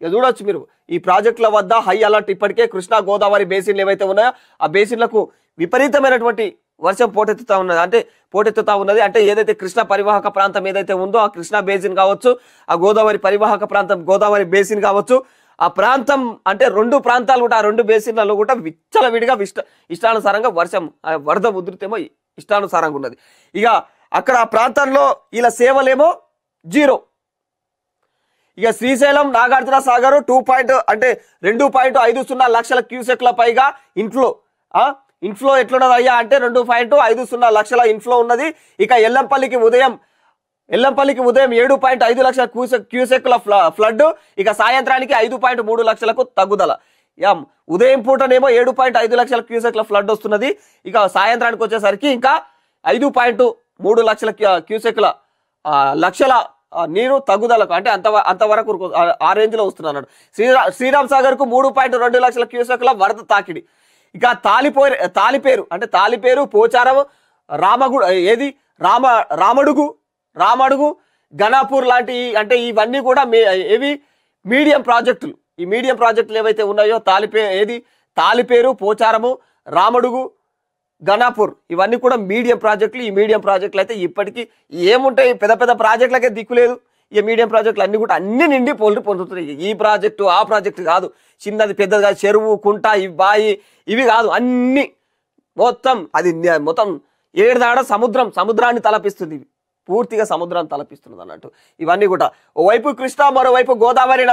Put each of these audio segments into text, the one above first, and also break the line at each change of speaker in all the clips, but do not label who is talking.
ఇక చూడొచ్చు మీరు ఈ ప్రాజెక్టుల వద్ద హై అలర్ట్. ఇప్పటికే కృష్ణా గోదావరి బేసిన్లు ఏవైతే ఉన్నాయో ఆ బేసిన్లకు విపరీతమైనటువంటి వర్షం పోటెత్తుతా ఉన్నది. అంటే ఏదైతే కృష్ణా పరివాహక ప్రాంతం ఏదైతే ఉందో ఆ కృష్ణా బేసిన్ కావచ్చు, ఆ గోదావరి పరివాహక ప్రాంతం గోదావరి బేసిన్ కావచ్చు, ఆ ప్రాంతం అంటే రెండు ప్రాంతాలు కూడా ఆ రెండు బేసిన్లలో కూడా విచ్చలవిడిగా ఇష్టానుసారంగా వర్షం వరద ఉధృతేమో ఇష్టానుసారంగా ఉన్నది. ఇక అక్కడ ఆ ప్రాంతంలో ఇలా సేవలేమో 0. ఇక శ్రీశైలం నాగార్జున సాగర్ 2.50 లక్షల క్యూసెక్ల పైగా ఇన్ఫ్లో ఎట్లున్నది అయ్యా అంటే 2.50 లక్షల ఇన్ఫ్లో ఉన్నది. ఇక ఎల్లంపల్లికి ఉదయం 7.5 లక్షల క్యూసెక్ల ఫ్లడ్. ఇక సాయంత్రానికి 5.3 లక్షలకు తగ్గుదల. ఉదయం పూటనేమో 7.5 లక్షల క్యూసెక్ల ఫ్లడ్ వస్తున్నది. ఇక సాయంత్రానికి వచ్చేసరికి ఇంకా 5.3 లక్షల క్యూసెక్ల నీరు తగ్గుదలకు అంటే అంతవరకు ఆ రేంజ్ లో వస్తుంది అన్నాడు. శ్రీరామ్ సాగర్ కు 3.2 లక్షల క్యూసెక్ల వరద తాకిడి. ఇక తాలిపేరు పోచారం రామడుగు గణాపూర్ లాంటి అంటే ఇవన్నీ కూడా మీడియం ప్రాజెక్టులు. ఈ మీడియం ప్రాజెక్టులు ఏవైతే ఉన్నాయో తాలిపేరు పోచారము రామడుగు గణాపూర్ ఇవన్నీ కూడా మీడియం ప్రాజెక్టులు. ఈ మీడియం ప్రాజెక్టులు అయితే ఇప్పటికీ ఏముంటాయి, పెద్ద పెద్ద ప్రాజెక్టులకే దిక్కు లేదు. ఈ మీడియం ప్రాజెక్టులు అన్ని కూడా అన్ని నిండి పొందుతున్నాయి. ఈ ప్రాజెక్టు ఆ ప్రాజెక్టు కాదు, చిన్నది పెద్దది, చెరువు కుంట బాయి ఇవి కాదు, అన్ని మొత్తం ఏడుదాడ సముద్రాన్ని తలపిస్తుంది, పూర్తిగా సముద్రాన్ని తలపిస్తున్నది అన్నట్టు. ఇవన్నీ కూడా ఓవైపు కృష్ణా మరోవైపు గోదావరి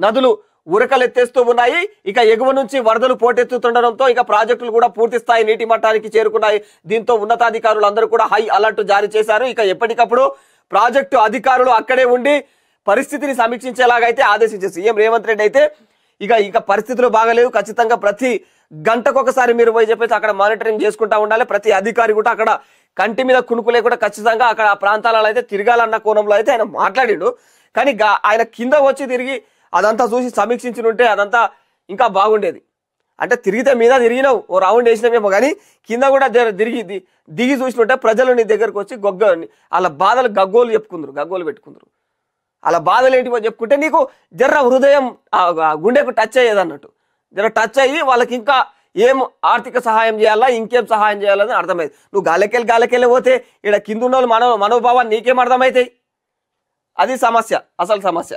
నదులు ఉరకలెత్తేస్తూ ఉన్నాయి. ఇక ఎగువ నుంచి వరదలు పోటెత్తుతుండడంతో ఇక ప్రాజెక్టులు కూడా పూర్తి స్థాయి నీటి మట్టానికి చేరుకున్నాయి. దీంతో ఉన్నతాధికారులు అందరూ కూడా హై అలర్ట్ జారీ చేశారు. ఇక ఎప్పటికప్పుడు ప్రాజెక్టు అధికారులు అక్కడే ఉండి పరిస్థితిని సమీక్షించేలాగైతే ఆదేశించారు సీఎం రేవంత్ రెడ్డి. అయితే ఇక పరిస్థితులు బాగలేవు, ఖచ్చితంగా ప్రతి గంటకు ఒకసారి మీరు పోయి చెప్పేసి అక్కడ మానిటరింగ్ చేసుకుంటా ఉండాలి. ప్రతి అధికారి కూడా అక్కడ కంటి మీద కునుకు లేకుండా ఖచ్చితంగా అక్కడ ఆ ప్రాంతాలలో అయితే తిరగాలన్న కోణంలో అయితే ఆయన మాట్లాడిండు. కానీ ఆయన కింద వచ్చి తిరిగి అదంతా చూసి సమీక్షించుంటే అదంతా ఇంకా బాగుండేది. అంటే మీద తిరిగినావు, ఓ రౌండ్ వేసినామేమో, కానీ కింద కూడా దిగి చూసినట్టే ప్రజలు నీ దగ్గరకు వచ్చి వాళ్ళ బాధలు గగ్గోలు పెట్టుకుందరు. వాళ్ళ బాధలు ఏంటివో చెప్పుకుంటే నీకు జర్ర హృదయం గుండెకు టచ్ అయ్యేది అన్నట్టు. జర టచ్ అయ్యి వాళ్ళకి ఇంకా ఏం ఆర్థిక సహాయం చేయాలా, ఇంకేం సహాయం చేయాలని అర్థమైంది. నువ్వు గాలకెళ్ళి పోతే ఇక్కడ కింద ఉన్న వాళ్ళు మనోభావాన్ని నీకేం అర్థమవుతాయి? అది అసలు సమస్య.